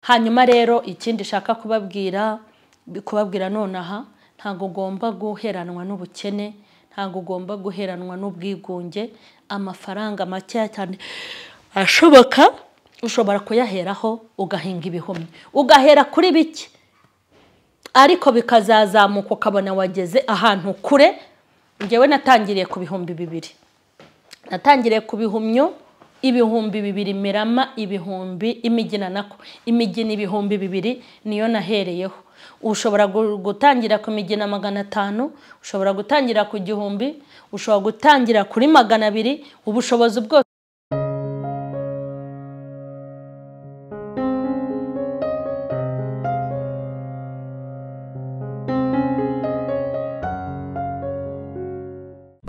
hanyuma rero ikindi shaka kubabwira nonaha, ntago ugomba guheranwa n'ubukene, ntago ugomba guheranwa n'ubwigunge. Amafaranga make cyane ashoboka ushobora kuyaheraho ugahinga ibihumyo, ugahera kuri bike ariko bikazazamuka ukabona wageze ahantu kure. Ngewe natangiriye ku bihumbi 2, natangiriye ku bihumyo ibihumbi 2, Mirama ibihumbi, imigina nako imigina ibihumbi 2 niyo nahereyeho. Ushobora gutangira ku migina 500, ushobora gutangira ku 1000, ushobora gutangira kuri 200, ubushobozi bwose.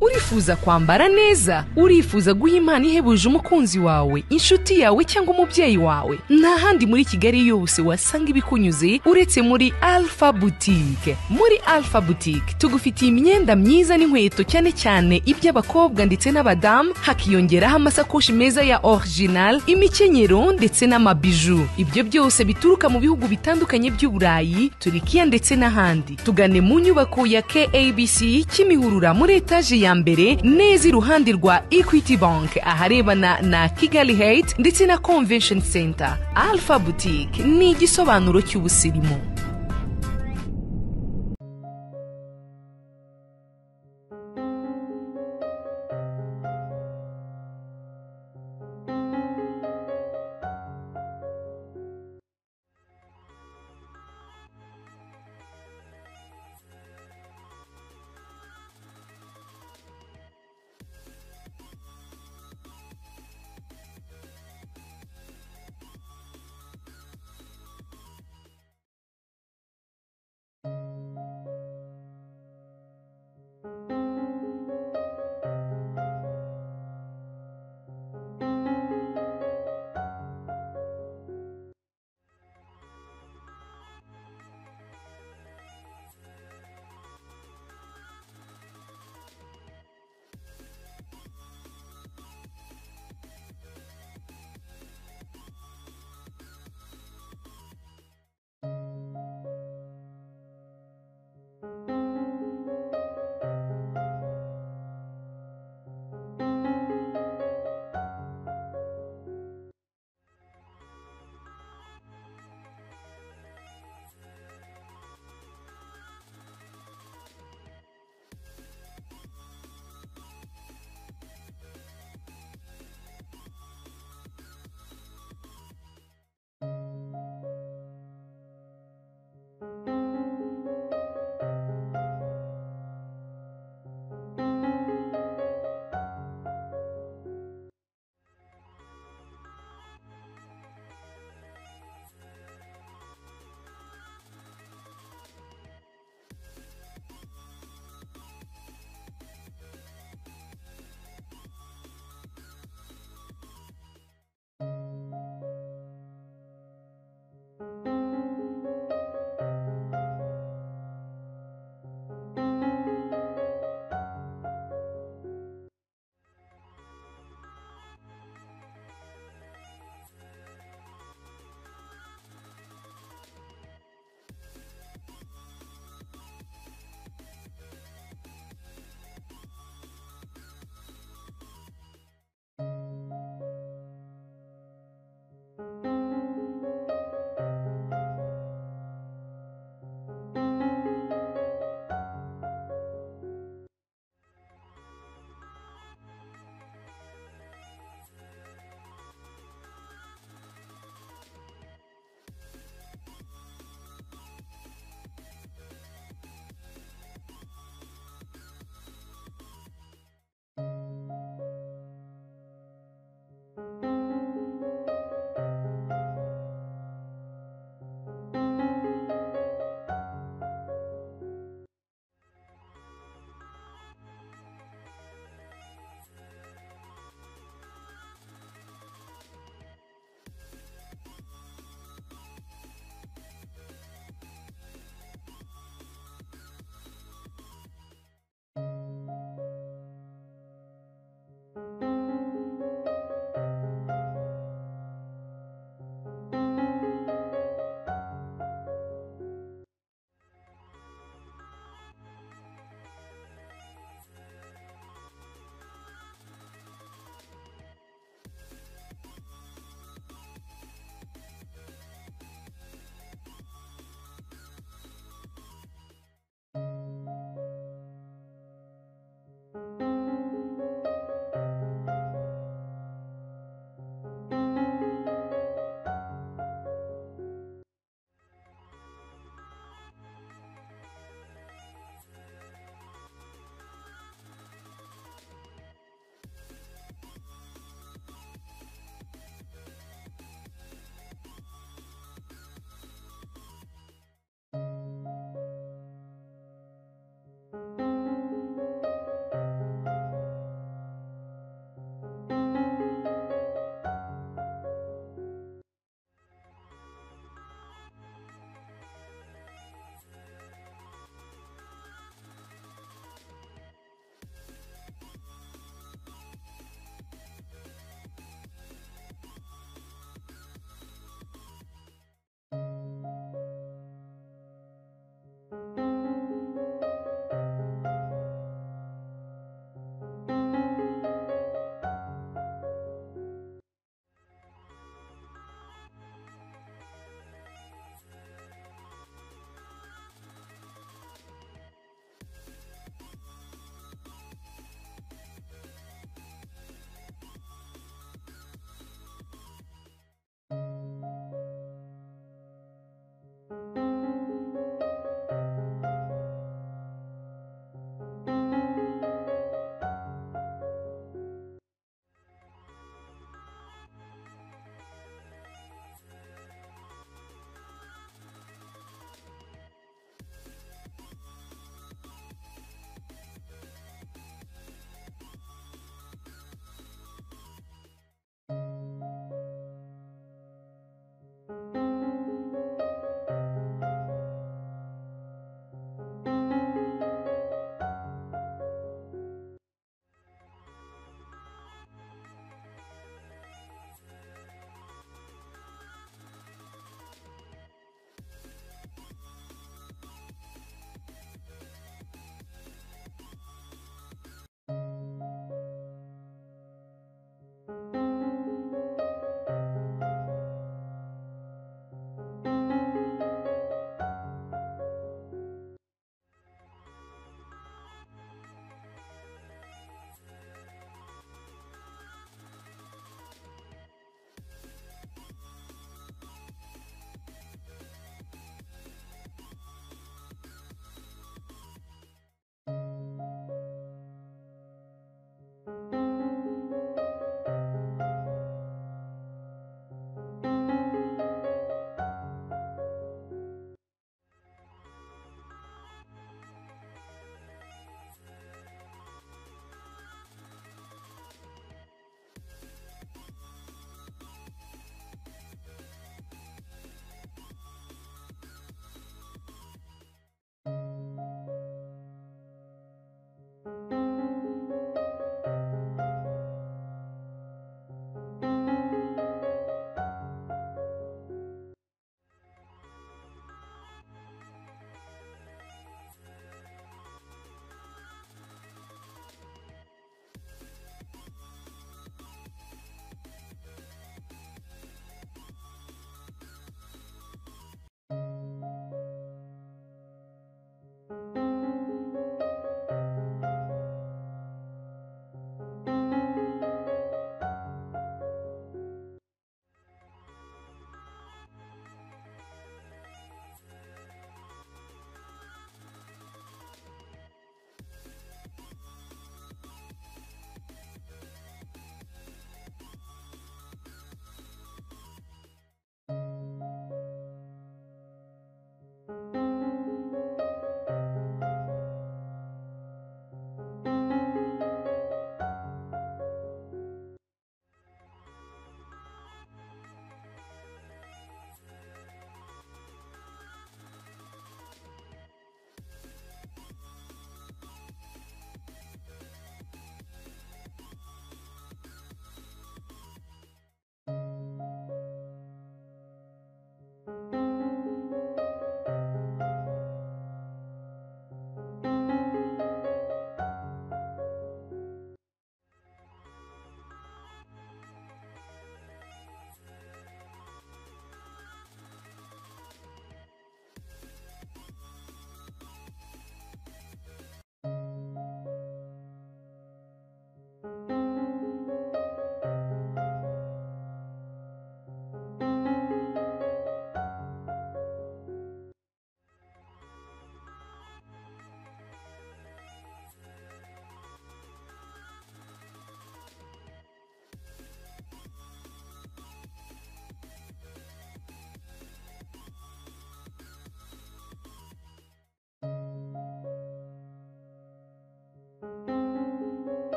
Urifuza kwambara neza, urifuza guha impano ihebuje umukunzi wawe, inshuti yawe cyangwa umubyeyi wawe, nta handi muri Kigali yose wasanga ibikunyuze uretse muri Alpha Boutique. Muri Alpha Boutique tugufitiye imyenda myiza n'inkweto cyane cyane iby'abakobwa ndetse n'abadamu, hakiyongeraho amasakoshi meza ya original, imikenyero ndetse n'amabiju. Ibyo byose bituruka mu bihugu bitandukanye by'Uburayi, Turikiya ndetse n'ahandi. Tugane mu nyubako ya KABC Kimihurura muri etaje ya mbere neza iruhande rwa Equity Bank aharebana na Kigali Heights ndetse na Convention Center. Alpha Boutique ni igisobanuro cy'ubusirimu.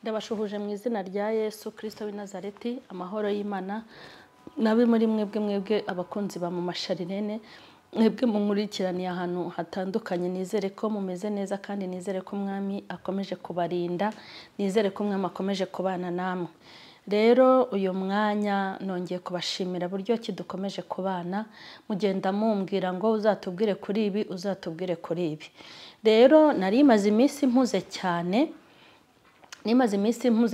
Ndabashuhuje mu izina rya Yesu Kristo w'i Nazareti, amahoro y'Imana nabe muri mwebwe abakunzi ba mu masharirene, mwebwe munkurikiraniye ahantu hatandukanye. Nizere ko mumeze neza kandi nizere ko Mwami akomeje kubarinda, nizere ko Mwami akomeje kubana namwe. Rero uyu mwanya nongeye kubashimira buryo kidukomeje kubana, mugenda mumbwira ngo uzatubwire kuri ibi, uzatubwire kuri ibi. Rero nari maze iminsi mpuze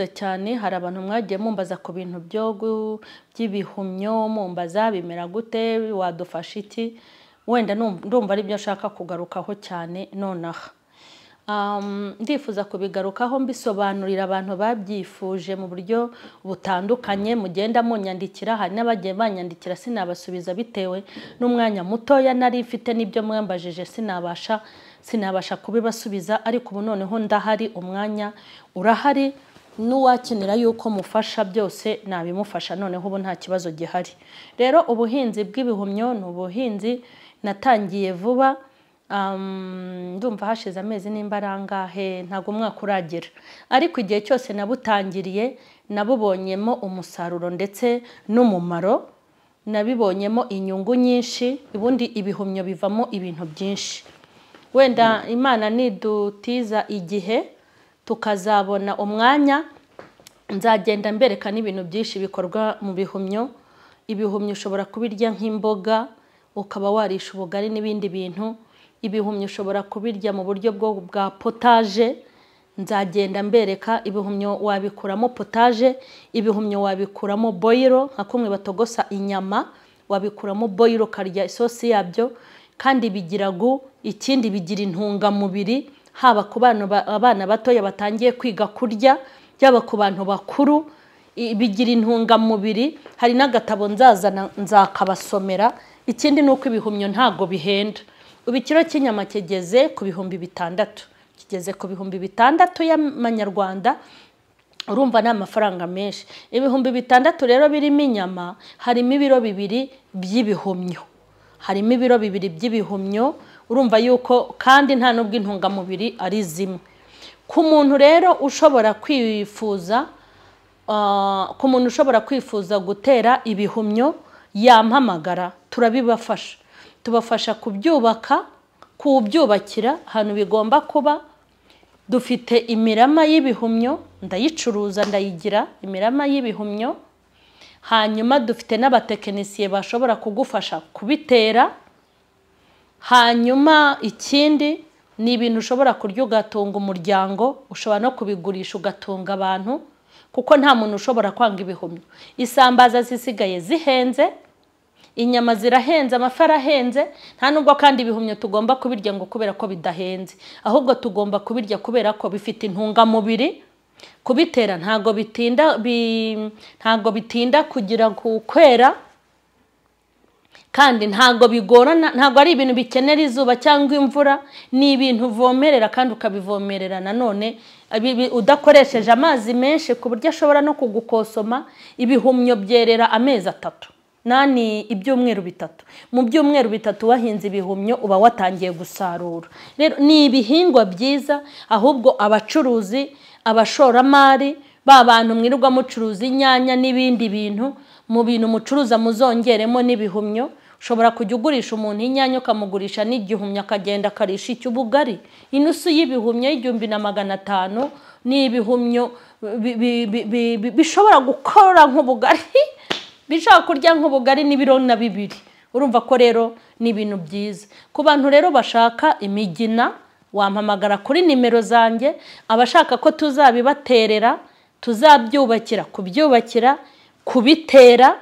cyane, hari abantu mwagiye mumbaza ku bintu by'ibihumyo, mumbaza bimera gute, wadufasha iki. Wenda ndumva ari byo nshaka kugarukaho cyane nonaha. Ndifuza kubigarukaho mbisobanurira abantu babyifuje mu buryo butandukanye. Mugenda munyandikira, hari n'abagiye banyandikira sinabasubiza bitewe n'umwanya mutoya nari mfite, n'ibyo mwambajije sinabasha kubibasubiza, ariko ubu noneho ndahari, umwanya urahari, n'uwakenera yuko mufasha byose nabimufasha, noneho ubu nta kibazo gihari. Rero ubuhinzi bw'ibihumyo ni ubuhinzi natangiye vuba, ndumva hashize amezi n'imbarangahe, ntago umwaka uragera, ariko igihe cyose nabutangiriye nabubonyemo umusaruro ndetse n'umumaro, nabibonyemo inyungu nyinshi. Ubundi ibihumyo bivamo ibintu byinshi. Wenda Imana nidutiza igihe tukazabona umwanya, nzagenda mbereka n'ibintu byinshi bikorwa mu bihumyo. Ibihumyo ushobora kubirya nk'imboga, ukaba warisha ubugari n'ibindi bintu. Ibihumyo ushobora kubirya mu buryo bwa potaje, nzagenda mbereka. Ibihumyo wabikuramo potaje, ibihumyo wabikuramo boilo, nka kumwe batogosa inyama, wabikuramo boilo karya isosi yabyo, kandi bigiragu ikindi bigira intungamubiri, haba ku abana batoya batangiye kwiga kurya, byaba ku bantu bakuru, bigira intungamubiri. Hari n'agatabo nzakabasomera. Ikindi nuko ibihumyo ntago bihenda. Ubu ikiro cy'inyama kigeze ku 6,000, kigeze ku 6,000 y'amanyarwanda. Urumva ni amafaranga menshi. 6,000 rero birimo inyama, harimo ibiro 2 by'ibihumyo, harimo ibiro 2 by'ibihumyo. Urumva yuko kandi nta nubwo intungamubiri ari zimwe. Ku muntu rero ushobora kwifuza gutera ibihumyo, yampamagara, turabibafasha. Tubafasha kubyubakira ahantu bigomba kuba. Dufite imirama y'ibihumyo, ndayicuruza, ndayigira imirama y'ibihumyo. Hanyuma dufite n'abatekinisiye bashobora kugufasha kubitera. Hanyuma ikindi ni ibintu ushobora kurya ugatunga umuryango, ushobora no kubigurisha ugatunga abantu, kuko nta muntu ushobora kwanga ibihumyo. Isambaza zisigaye zihenze, inyama zirahenze, amafara ahenze. Nta nubwo kandi ibihumyo tugomba kubirya ngo kubera ko bidahenze, ahubwo tugomba kubirya kubera ko bifite intungamubiri. Kubitera ntago bitinda kugira kwera, kandi ntago bigorana, ntago ari ibintu bikenera izuba cyangwa imvura. Ni ibintu uvomerera kandi ukabivomerera nanone udakoresheje amazi menshi ku buryo ashobora no kugukosoma. Ibihumyo byerera amezi 3, nani ibyumweru 3. Mu byumweru 3 wahinze ibihumyo uba watangiye gusarura. Rero ni ibihingwa byiza, ahubwo abacuruzi, abashoramari, bantu mwirirwa mucuruza inyanya n'ibindi bintu, mu bintu mucuruza muzongeremo n'ibihumyo. Ushobora kujya ugurisha umuntu inyanya ukamugurisha n'igihumyo, akagenda akarisha icy'ubugari. Inusu y'ibihumyo 1,500 ni ibihumyo bishobora gukora nk'ubugari, bishaka kurya nk'ubugari n'ibiro na 2. Urumva ko rero ni ibintu byiza. Ku bantu rero bashaka imigina, wampamagara kuri nimero zanjye. Abashaka ko tuzabibaterera, tuzabyubakira, kubyubakira, kubitera,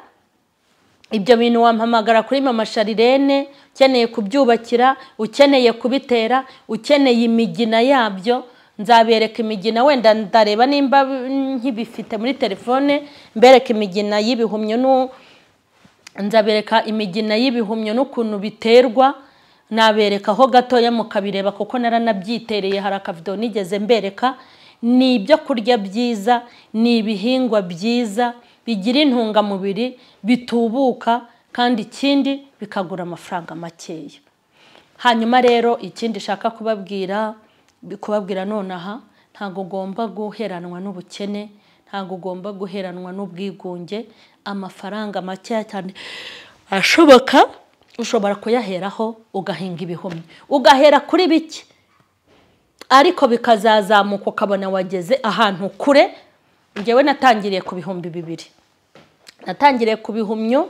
ibyo bintu wampamagara kuri Mama Sharirene. Ukeneye kubyubakira, ukeneye kubitera, ukeneye imigina yabyo, nzabereka imigina. Wenda ndareba nimba nkibifite muri telefone, mbereka imigina y'ibihumyo, nzabereka imigina y'ibihumyo n'ukuntu biterwa. Nabereka ho gatoya mukabireba kuko naranabyitereye, hari akavido nigeze mbereka. Ni ibyo kurya byiza, ni ibihingwa byiza, bigira intungamubiri, bitubuka, kandi ikindi bikagura amafaranga makeya. Hanyuma rero ikindi shaka kubabwira nonaha, ntago ugomba guheranwa n'ubukene, ntago ugomba guheranwa n'ubwigunge. Amafaranga make cyane ashoboka ushobora kuyaheraho ugahinga ibihumyo, ugahera kuri bike ariko bikazazamuka ukabona wageze ahantu kure. Ngewe natangiriye ku bihumbi 2, natangiriye ku bihumyo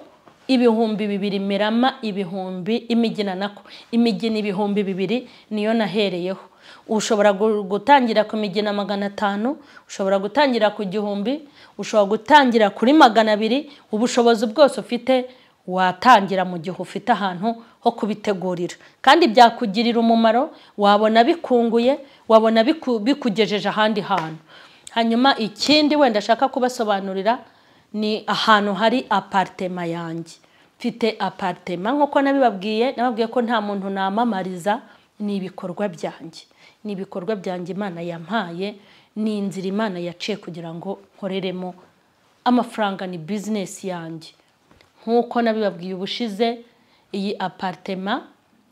ibihumbi 2, Mirama ibihumbi, Imigina nako Imigina ibihumbi 2 niyo nahereyeho. Ushobora gutangira ku Migina 500, ushobora gutangira ku 1000, ushobora gutangira kuri 200. Ubushobozi bwose ufite watangira mu gihe ufite ahantu ho kubitegurira, kandi byakugirira umumaro. Wabona bikunguye, wabona bikugejeje ahandi hantu. Hanyuma ikindi wenda shaka kubasobanurira ni ahantu hari apartment yanjye. Mfite apartment nkuko nabibabwiye ko nta muntu namamariza. Ni ibikorwa byanjye, ni ibikorwa byanjye Imana yampaye, ni inzira Imana yaciye kugira ngo nkoreremo. Amafaranga ni business yanjye. Nkuko nabibabwiye ubushize, iyi apartment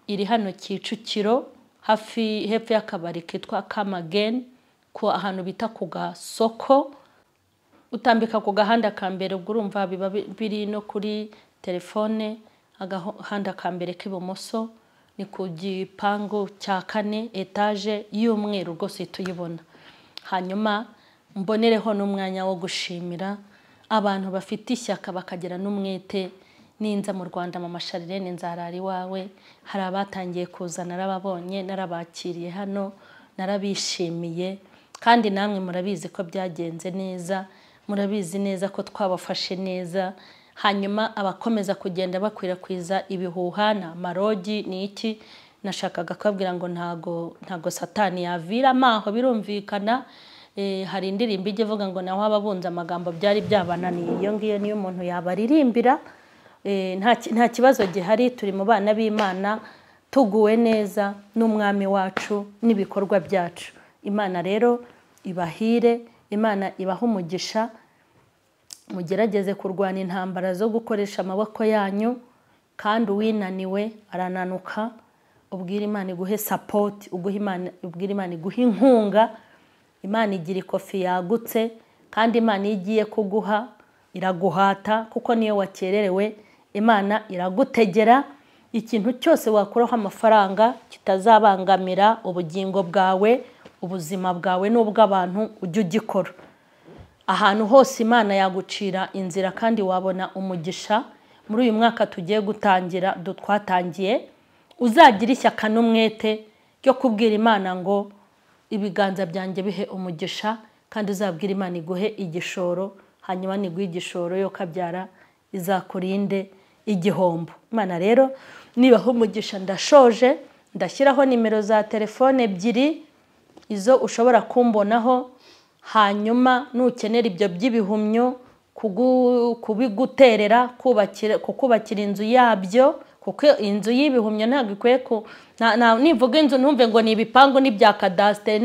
iri hano Kicukiro hafi hepfo y'akabari kitwa Kamagen, ko ahantu bita ku Gasoko. Utambika ku gahanda ka mbere, ubwo urumva biba biri no kuri telefone. Agahanda ka mbere k'ibumoso ni ku gipangu cya 4 etage y'umweru rwose tuyibona. Hanyuma mbonereho n'umwanya wo gushimira abantu bafite ishyaka bakagera n'umwete. Ninza mu Rwanda Mama Sharirene nzarari wawe. Hari abatangiye kuzana, narababonye, narabakiriye hano, narabishimiye, kandi namwe murabizi ko byagenze neza, murabizi neza ko twabafashe neza. Hanyuma abakomeza kugenda bakwirakwiza ibihuha na marogi ni iki, nashakaga kubabwira ngo ntago Satani yavira amaho. Birumvikana hari indirimbo ije ivuga ngo naho ababunza amagambo byari byabananiye. Iyo ngiyo niyo umuntu yabaririmbira. Nta kibazo gihari, turi mu bana b'Imana, tuguwe neza n'umwami wacu n'ibikorwa byacu. Imana rero ibahire, Imana ibaha umugisha. Mugerageze kurwana intambara zo gukoresha amaboko yanyu, kandi uwinaniwe arananuka. Ubwira Imana iguhe support, ubwira Imana iguhe inkunga. Imana igira ikofi yagutse, kandi Imana igiye kuguha iraguhata, kuko niyo wakererewe Imana iragutegera. Ikintu cyose wakuraho amafaranga kitazabangamira ubugingo bwawe, ubuzima bwawe n'ubw'abantu ujye ugikora. Ahantu hose Imana yagucira inzira, kandi wabona umugisha. Muri uyu mwaka tugiye gutangira, twatangiye, uzagira ishyaka n'umwete ryo kubwira Imana ngo ibiganza byanjye bihe umugisha, kandi uzabwira Imana iguhe igishoro. Hanyuma niguhe igishoro yo kabyara izakurinde igihombo. Imana rero nibaho umugisha. Ndashoje, ndashyiraho nimero za telefone 2 izo ushobora kumbonaho. Hanyuma nukenera ibyo by'ibihumyo, kubiguterera, kukubakira inzu yabyo, kuko inzu y'ibihumyo ntabwo ikwiye nivuga inzu ntumve ngo ni ibipangu n'ibya kadastere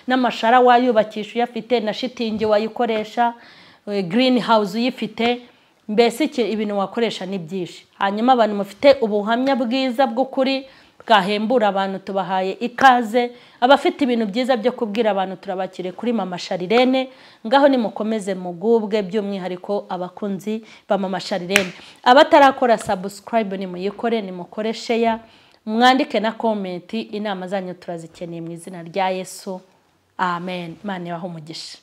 n'amashara wayubakisha uyafite, na shitingi wayikoresha, greenhouse uyifite. Mbese ibintu wakoresha ni byinshi. Hanyuma abantu mufite ubuhamya bwiza bw'ukuri bwahembura abantu, tubahaye ikaze. Abafite ibintu byiza byo kubwira abantu turabakire kuri Mama Sharirene. Ngaho nimukomeze mugubwe, by'umwihariko abakunzi ba Mama Sharirene. Abatarakora subscribe nimuyikore, nimukore share, mwandike na comment. Inama zanyu turazikeneye mu izina rya Yesu. Amen. Imana ibahe umugisha.